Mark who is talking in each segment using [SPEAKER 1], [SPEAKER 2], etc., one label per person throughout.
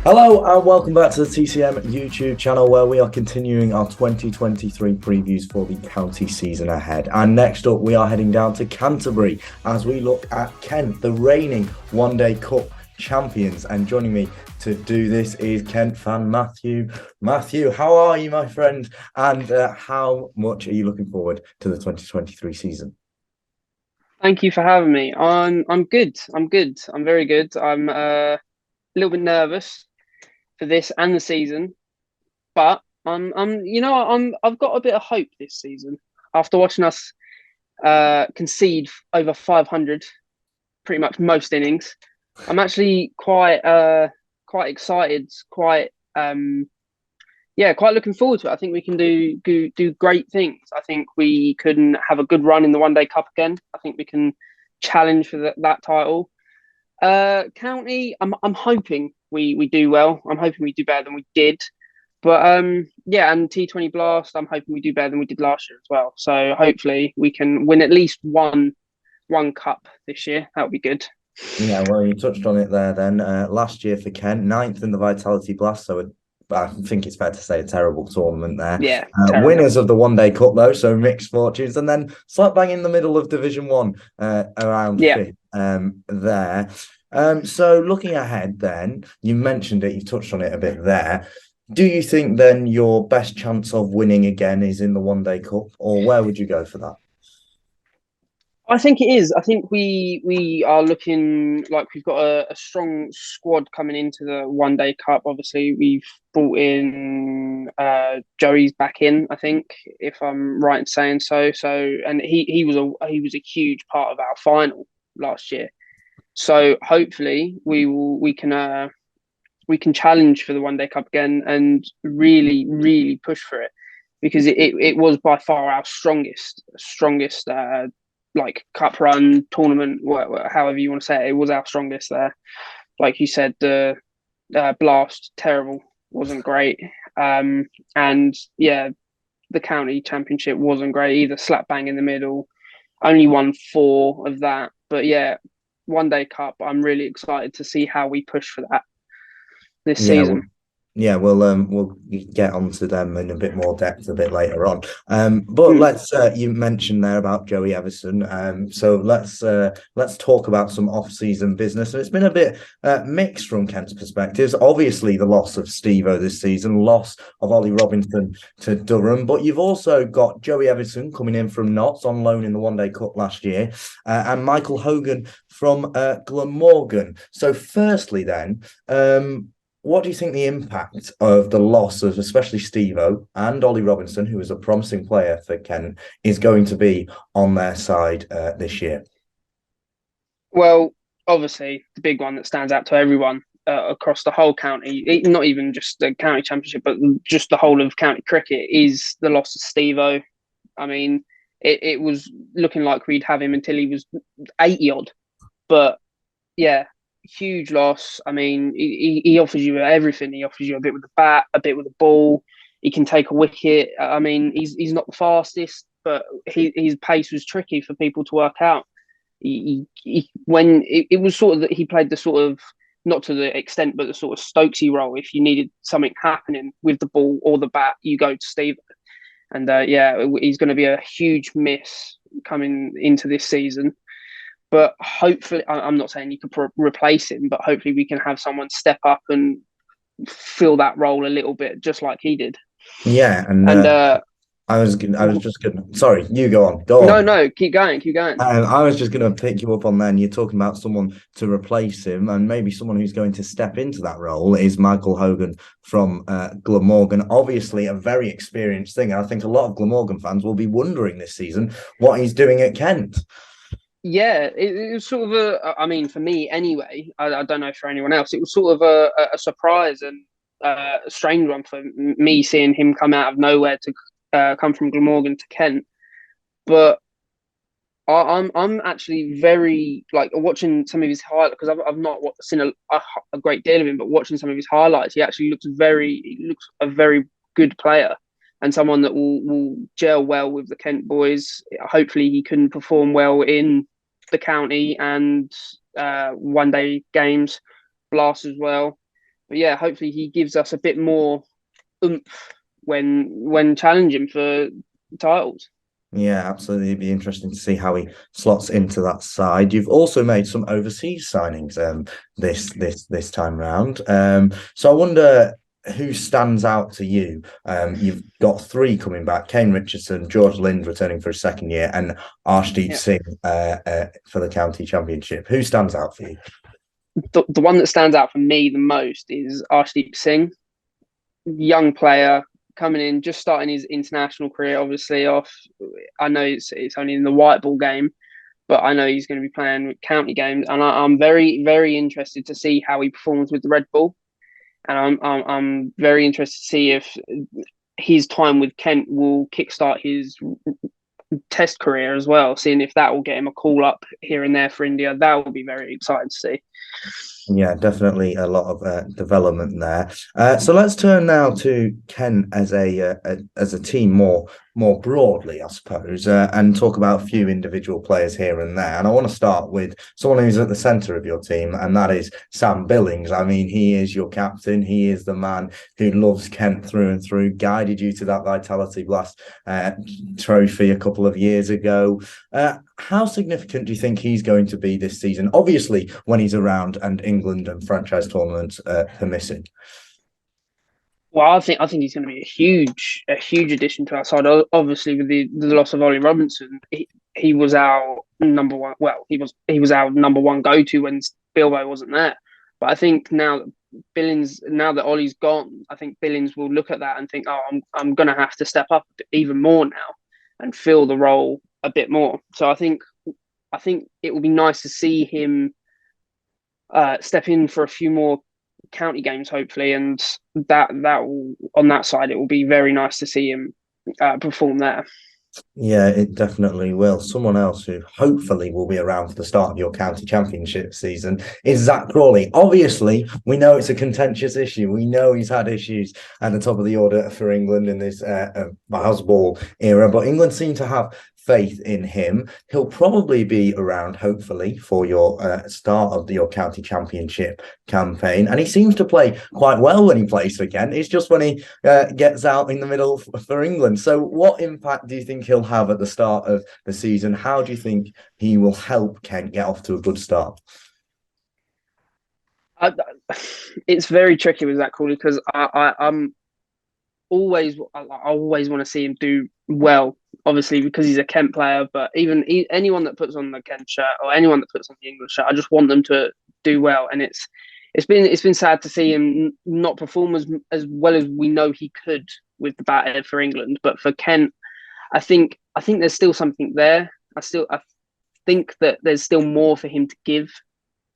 [SPEAKER 1] Hello and welcome back to the TCM YouTube channel where we are continuing our 2023 previews for the county season ahead. And next up, we are heading down to Canterbury as we look at Kent, the reigning One Day Cup champions. And joining me to do this is Kent fan Matthew. Matthew, how are you, my friend? And how much are you looking forward to the 2023 season?
[SPEAKER 2] Thank you for having me. I'm good. I'm good. I'm very good. I'm a little bit nervous for this and the season, but I've got a bit of hope this season after watching us concede over 500 pretty much most innings. I'm actually quite excited, quite looking forward to it. I think we can do great things. I think we can have a good run in the One Day Cup again. I think we can challenge for that title. County, I'm hoping we do well. I'm hoping we do better than we did. But yeah, and T20 Blast, I'm hoping we do better than we did last year as well. So hopefully we can win at least one cup this year. That would be good.
[SPEAKER 1] Yeah, well, you touched on it there then. Last year for Kent, ninth in the Vitality Blast, so I think it's fair to say a terrible tournament there.
[SPEAKER 2] Yeah, terrible.
[SPEAKER 1] Winners of the One Day Cup, though, so mixed fortunes. And then slap bang in the middle of Division 1, around
[SPEAKER 2] Yeah.
[SPEAKER 1] fifth there. So looking ahead then, you mentioned it, you touched on it a bit there. Do you think then your best chance of winning again is in the One Day Cup, or where would you go for that?
[SPEAKER 2] I think it is. I think we are looking like we've got a strong squad coming into the One Day Cup. Obviously, we've brought in Joey's back in. I think if I'm right in saying so. So, and he was a huge part of our final last year. So hopefully we can challenge for the One Day Cup again and really push for it because it was by far our strongest like cup run tournament, however you want to say it. It was our strongest there. Like you said, the blast terrible, wasn't great, and yeah, the county championship wasn't great either. Slap bang in the middle, only won four of that, but yeah, One Day Cup. I'm really excited to see how we push for that this
[SPEAKER 1] Yeah,
[SPEAKER 2] season.
[SPEAKER 1] yeah, we'll get onto them in a bit more depth a bit later on. But
[SPEAKER 2] Mm.
[SPEAKER 1] let's you mentioned there about Joey Everson. So let's talk about some off-season business. And it's been a bit mixed from Kent's perspectives. Obviously, the loss of Steve-O this season, loss of Ollie Robinson to Durham, but you've also got Joey Everson coming in from Notts on loan in the One Day Cup last year, and Michael Hogan from Glamorgan. So, firstly, then. What do you think the impact of the loss of especially Steve-O and Ollie Robinson, who was a promising player for Kent, is going to be on their side this year?
[SPEAKER 2] Well, obviously, the big one that stands out to everyone across the whole county, not even just the county championship, but just the whole of county cricket, is the loss of Steve-O. I mean, it was looking like we'd have him until he was 80 odd. But yeah, huge loss. I mean, he offers you everything. He offers you a bit with the bat, a bit with the ball. He can take a wicket. I mean, he's not the fastest, but his pace was tricky for people to work out. When it was sort of that he played the sort of, not to the extent, but the sort of Stokesy role. If you needed something happening with the ball or the bat, you go to Steve. And yeah, he's going to be a huge miss coming into this season. But hopefully, I'm not saying you could replace him, but hopefully we can have someone step up and fill that role a little bit, just like he did.
[SPEAKER 1] Yeah, and
[SPEAKER 2] And
[SPEAKER 1] I was just gonna. Sorry, you go on. Go
[SPEAKER 2] no,
[SPEAKER 1] on.
[SPEAKER 2] no, keep going, keep going.
[SPEAKER 1] I was just going to pick you up on then. You're talking about someone to replace him, and maybe someone who's going to step into that role is Michael Hogan from Glamorgan. Obviously, a very experienced thing. And I think a lot of Glamorgan fans will be wondering this season what he's doing at Kent.
[SPEAKER 2] Yeah, it was sort of I mean, for me anyway, I don't know for anyone else, it was sort of a surprise and a strange one for me seeing him come out of nowhere to come from Glamorgan to Kent. But I'm actually very like watching some of his highlights because I've not seen a great deal of him, but watching some of his highlights, he actually looks a very good player and someone that will gel well with the Kent boys. Hopefully, he can perform well in the county and One Day games, Blast as well. but yeah, hopefully he gives us a bit more oomph when challenging for titles.
[SPEAKER 1] Yeah, absolutely. It'd be interesting to see how he slots into that side. You've also made some overseas signings this time round. So I wonder who stands out to you. You've got three coming back: Kane Richardson, George Lind returning for a second year, and Arshdeep
[SPEAKER 2] Yeah.
[SPEAKER 1] Singh for the county championship. Who stands out for you?
[SPEAKER 2] The one that stands out for me the most is Arshdeep Singh, young player coming in, just starting his international career. Obviously, off. I know it's only in the white ball game, but I know he's going to be playing county games, and I'm very interested to see how he performs with the red ball, and I'm very interested to see if his time with Kent will kickstart his test career as well. Seeing if that will get him a call up here and there for India, that will be very exciting to see.
[SPEAKER 1] Yeah, definitely a lot of development there. So let's turn now to Kent as a team more broadly, I suppose, and talk about a few individual players here and there. And I want to start with someone who's at the centre of your team, and that is Sam Billings. I mean, he is your captain. He is the man who loves Kent through and through. Guided you to that Vitality Blast trophy a couple of years ago. How significant do you think he's going to be this season? Obviously, when he's around and England and franchise tournaments permitting.
[SPEAKER 2] Well, I think he's going to be a huge addition to our side. Obviously, with the loss of Ollie Robinson, he was our number one. Well, he was our number one go to when Bilbo wasn't there. But I think now that Ollie's gone, I think Billings will look at that and think, oh, I'm going to have to step up even more now and fill the role a bit more. So I think it will be nice to see him step in for a few more county games, hopefully, and that will, on that side, it will be very nice to see him perform there.
[SPEAKER 1] Yeah, it definitely will. Someone else who hopefully will be around for the start of your county championship season is Zach Crawley. Obviously, we know it's a contentious issue. We know he's had issues at the top of the order for England in this Ball era, but England seem to have faith in him. He'll probably be around, hopefully, for your start of your county championship campaign. And he seems to play quite well when he plays for Kent. It's just when he gets out in the middle for England. So, what impact do you think he'll have at the start of the season? How do you think he will help Kent get off to a good start?
[SPEAKER 2] I, it's very tricky with Zach Crawley because I'm I always want to see him do well. Obviously, because he's a Kent player, but even anyone that puts on the Kent shirt or anyone that puts on the English shirt, I just want them to do well. And it's been sad to see him not perform as well as we know he could with the bat for England. But for Kent, I think there's still something there. I think that there's still more for him to give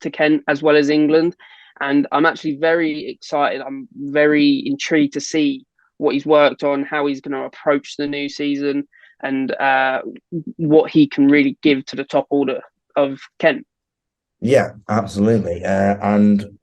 [SPEAKER 2] to Kent as well as England. And I'm actually very excited. I'm very intrigued to see what he's worked on, how he's going to approach the new season, and what he can really give to the top order of Kent.
[SPEAKER 1] Yeah, absolutely. And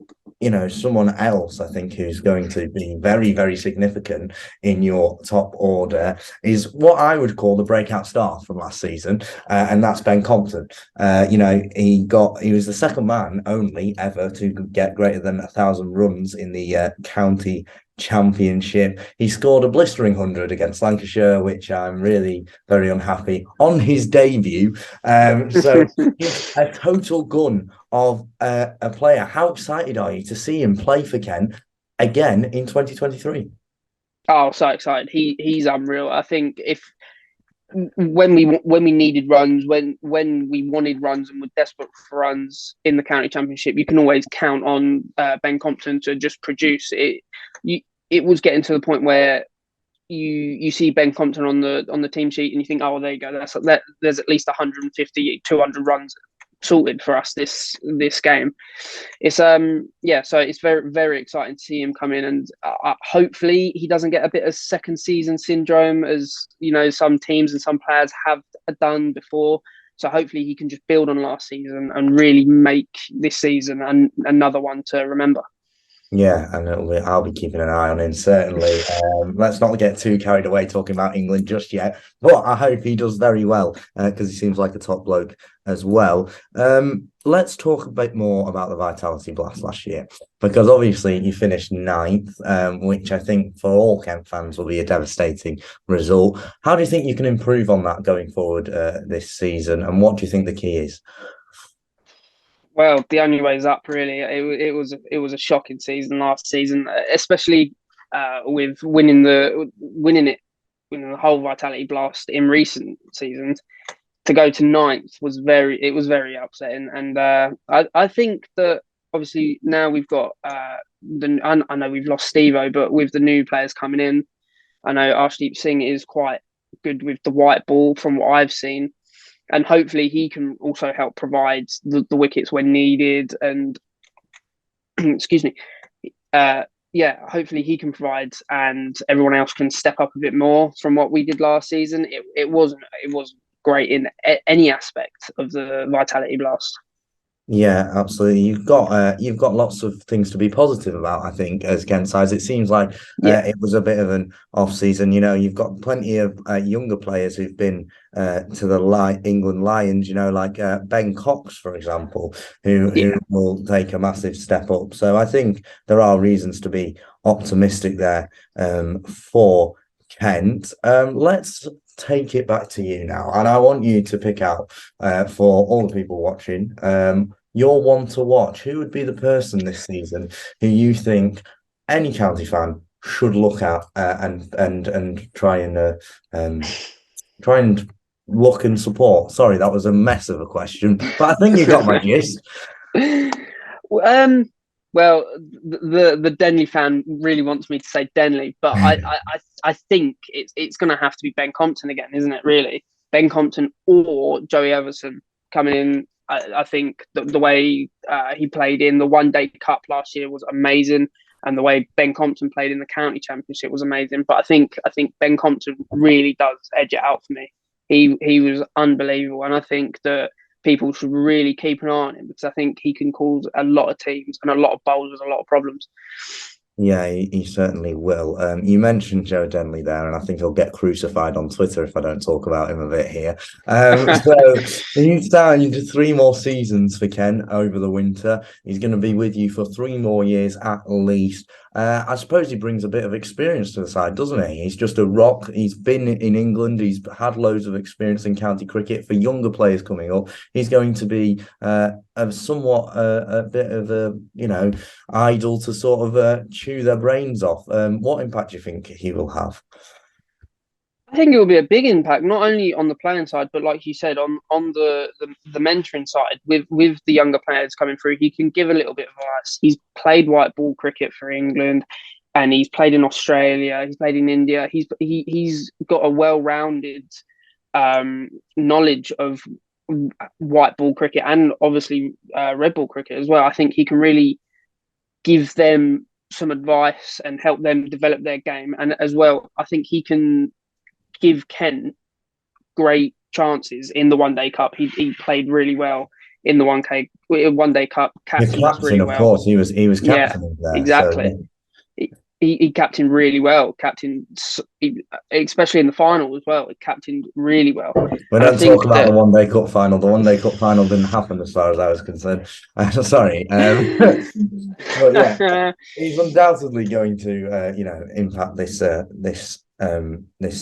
[SPEAKER 1] someone else I think who's going to be very, very significant in your top order is what I would call the breakout star from last season, and that's Ben Compton. He was the second man only ever to get greater than 1,000 runs in the county championship. He scored a blistering 100 against Lancashire, which I'm really very unhappy on his debut. So he's a total gun of a player. How excited are you to see him play for Kent again in 2023?
[SPEAKER 2] Oh, so excited! He's unreal. I think if when we needed runs, when we wanted runs and were desperate for runs in the county championship, you can always count on Ben Compton to just produce it. It was getting to the point where you see Ben Compton on the team sheet and you think, oh, there you go. There's at least 150, 200 runs sorted for us this game. It's yeah, so it's very very exciting to see him come in, and hopefully he doesn't get a bit of second season syndrome, as some teams and some players have done before. So hopefully he can just build on last season and really make this season another one to remember.
[SPEAKER 1] Yeah, and I'll be keeping an eye on him, certainly. Let's not get too carried away talking about England just yet, but I hope he does very well because he seems like a top bloke as well. Let's talk a bit more about the Vitality Blast last year, because obviously he finished ninth, which I think for all Kent fans will be a devastating result. How do you think you can improve on that going forward this season, and what do you think the key is?
[SPEAKER 2] Well, the only way is up. Really, it was a shocking season last season, especially with winning the whole Vitality Blast in recent seasons. To go to ninth was very upsetting, and I think that obviously now we've got I know we've lost Stevo, but with the new players coming in, I know Arshdeep Singh is quite good with the white ball from what I've seen, and hopefully he can also help provide the wickets when needed. And excuse me, uh, yeah, hopefully he can provide, and everyone else can step up a bit more from what we did last season. It wasn't great in any aspect of the Vitality Blast.
[SPEAKER 1] Yeah, absolutely. You've got lots of things to be positive about, I think, as Kent sides. It seems like
[SPEAKER 2] Yeah,
[SPEAKER 1] it was a bit of an off season. You know, you've got plenty of younger players who've been to the England Lions. You know, like Ben Cox, for example, who
[SPEAKER 2] yeah.
[SPEAKER 1] will take a massive step up. So I think there are reasons to be optimistic there for Kent. Let's take it back to you now, and I want you to pick out for all the people watching. Your one to watch. Who would be the person this season who you think any county fan should look at and um, try and look and support? Sorry, that was a mess of a question, but I think you got my gist.
[SPEAKER 2] um, well, the Denley fan really wants me to say Denley, but I think it's going to have to be Ben Compton again, isn't it? Really, Ben Compton or Joey Everson coming in. I think the way he played in the One Day Cup last year was amazing, and the way Ben Compton played in the county championship was amazing. But I think Ben Compton really does edge it out for me. He was unbelievable, and I think that people should really keep an eye on him because I think he can cause a lot of teams and a lot of bowlers a lot of problems.
[SPEAKER 1] Yeah, he certainly will. You mentioned Joe Denley there, and I think he'll get crucified on Twitter if I don't talk about him a bit here. So he's starting to three more seasons for Ken over the winter. He's going to be with you for three more years at least. I suppose he brings a bit of experience to the side, doesn't he? He's just a rock. He's been in England. He's had loads of experience in county cricket. For younger players coming up, he's going to be a somewhat a bit of a idol to sort of chew their brains off. What impact do you think he will have?
[SPEAKER 2] I think it will be a big impact, not only on the playing side, but like you said, on the mentoring side with the younger players coming through. He can give a little bit of advice. He's played white ball cricket for England, and he's played in Australia. He's played in India. He's got a well-rounded knowledge of white ball cricket and obviously red ball cricket as well. I think he can really give them some advice and help them develop their game. And as well, I think he can give Kent great chances in the One Day Cup. He played really well in the One Day Cup,
[SPEAKER 1] The
[SPEAKER 2] captained us
[SPEAKER 1] captain,
[SPEAKER 2] really
[SPEAKER 1] of
[SPEAKER 2] well.
[SPEAKER 1] course, he was
[SPEAKER 2] Yeah,
[SPEAKER 1] captain there. So
[SPEAKER 2] exactly. He captained really well. Especially in the final as well. He captained really well,
[SPEAKER 1] we
[SPEAKER 2] and I
[SPEAKER 1] don't talk
[SPEAKER 2] think
[SPEAKER 1] about the
[SPEAKER 2] that
[SPEAKER 1] One Day Cup final. The One Day Cup final didn't happen as far as I was concerned. Sorry, but yeah, he's undoubtedly going to impact this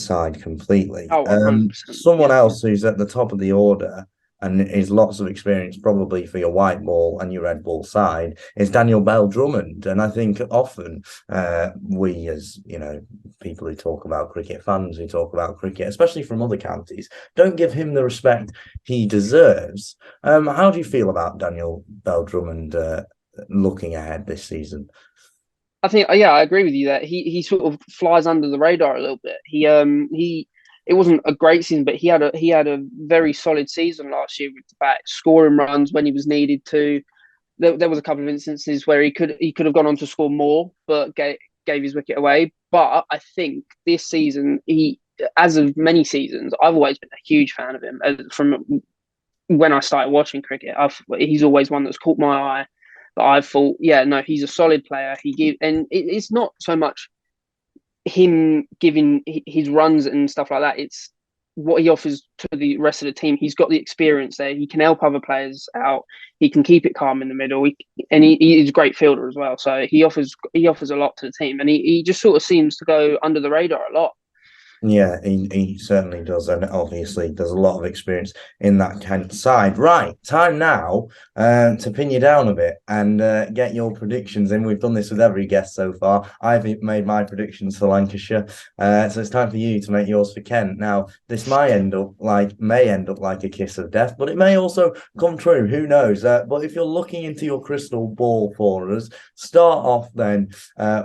[SPEAKER 1] side completely.
[SPEAKER 2] 100%.
[SPEAKER 1] Someone
[SPEAKER 2] Yeah,
[SPEAKER 1] else who's at the top of the order and is lots of experience probably for your white ball and your red ball side is Daniel Bell Drummond. And I think often we as people who talk about cricket, fans who talk about cricket, especially from other counties, don't give him the respect he deserves. How do you feel about Daniel Bell Drummond looking ahead this season?
[SPEAKER 2] I think yeah, I agree with you that he sort of flies under the radar a little bit. He it wasn't a great season, but he had a very solid season last year with the bat, scoring runs when he was needed to. There was a couple of instances where he could have gone on to score more, but gave his wicket away. But I think this season as of many seasons, I've always been a huge fan of him from when I started watching cricket. He's always one that's caught my eye. that I've thought, yeah, no, he's a solid player. It's not so much him giving his runs and stuff like that. It's what he offers to the rest of the team. He's got the experience there. He can help other players out. He can keep it calm in the middle. He's a great fielder as well. So he offers a lot to the team, and he just sort of seems to go under the radar a lot.
[SPEAKER 1] Yeah, he certainly does, and obviously there's a lot of experience in that Kent side. Right, time now to pin you down a bit and get your predictions in. We've done this with every guest so far. I've made my predictions for Lancashire, so it's time for you to make yours for Kent. Now, this may end up like a kiss of death, but it may also come true. Who knows? But if you're looking into your crystal ball for us, start off then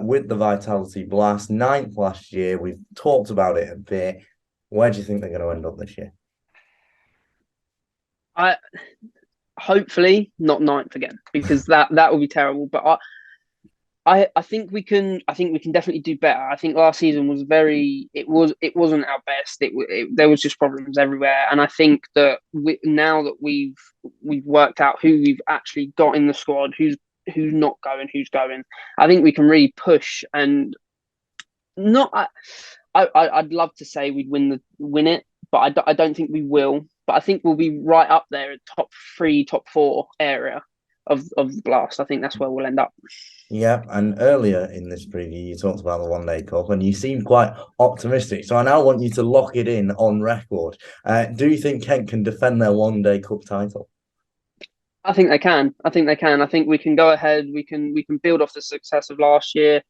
[SPEAKER 1] with the Vitality Blast, 9th last year. We've talked about it a bit. Where do you think they're going to end up this year?
[SPEAKER 2] I hopefully not 9th again, because that would be terrible. But I think we can definitely do better. I think last season was it wasn't our best. There was just problems everywhere, and I think that now that we've worked out who we've actually got in the squad, who's not going, who's going, I think we can really push. And not I'd love to say we'd win it, but I don't think we will. But I think we'll be right up there at top 3, top 4 area of the Blast. I think that's where we'll end up.
[SPEAKER 1] Yeah, and earlier in this preview, you talked about the One Day Cup, and you seemed quite optimistic. So I now want you to lock it in on record. Do you think Kent can defend their One Day Cup title?
[SPEAKER 2] I think they can. I think we can go ahead. We can build off the success of last year.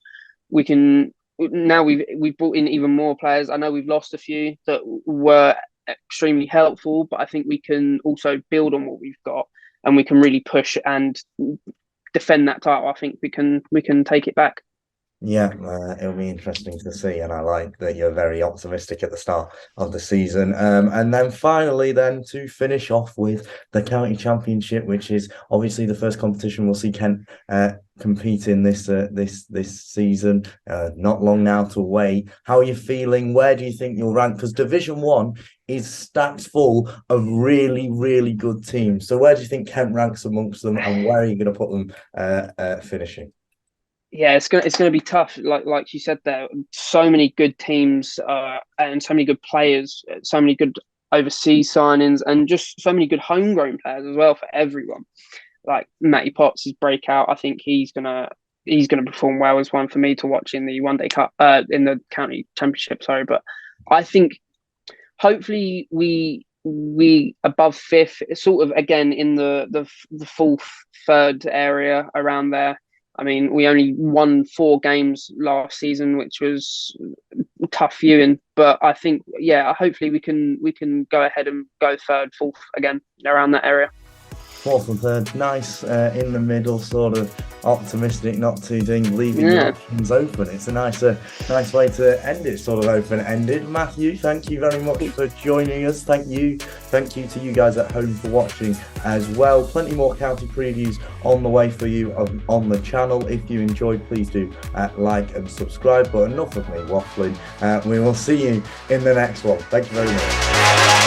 [SPEAKER 2] We can now we've brought in even more players. I know we've lost a few that were extremely helpful, but I think we can also build on what we've got, and we can really push and defend that title. I think we can take it back.
[SPEAKER 1] Yeah, it'll be interesting to see, and I like that you're very optimistic at the start of the season. And then finally, then to finish off with the county championship, which is obviously the first competition we'll see Kent compete in this season. Not long now to wait. How are you feeling? Where do you think you'll rank? Because Division 1 is stacked full of really, really good teams. So where do you think Kent ranks amongst them, and where are you going to put them finishing?
[SPEAKER 2] Yeah, it's gonna be tough. Like you said there, so many good teams and so many good players, so many good overseas signings, and just so many good homegrown players as well for everyone. Like Matty Potts' breakout, I think he's gonna perform well as one for me to watch in the One Day Cup, in the county championship. Sorry, but I think hopefully we above 5th, sort of again in the 4th, 3rd area around there. I mean, we only won 4 games last season, which was tough viewing. But I think, yeah, hopefully we can go ahead and go 3rd, 4th again around that area.
[SPEAKER 1] 4th and 3rd, nice in the middle, sort of optimistic, not too ding, leaving the options open. It's a nice way to end it, sort of open-ended. Matthew, thank you very much for joining us. Thank you to you guys at home for watching as well. Plenty more county previews on the way for you on the channel. If you enjoyed, please do like and subscribe. But enough of me waffling. We will see you in the next one. Thank you very much.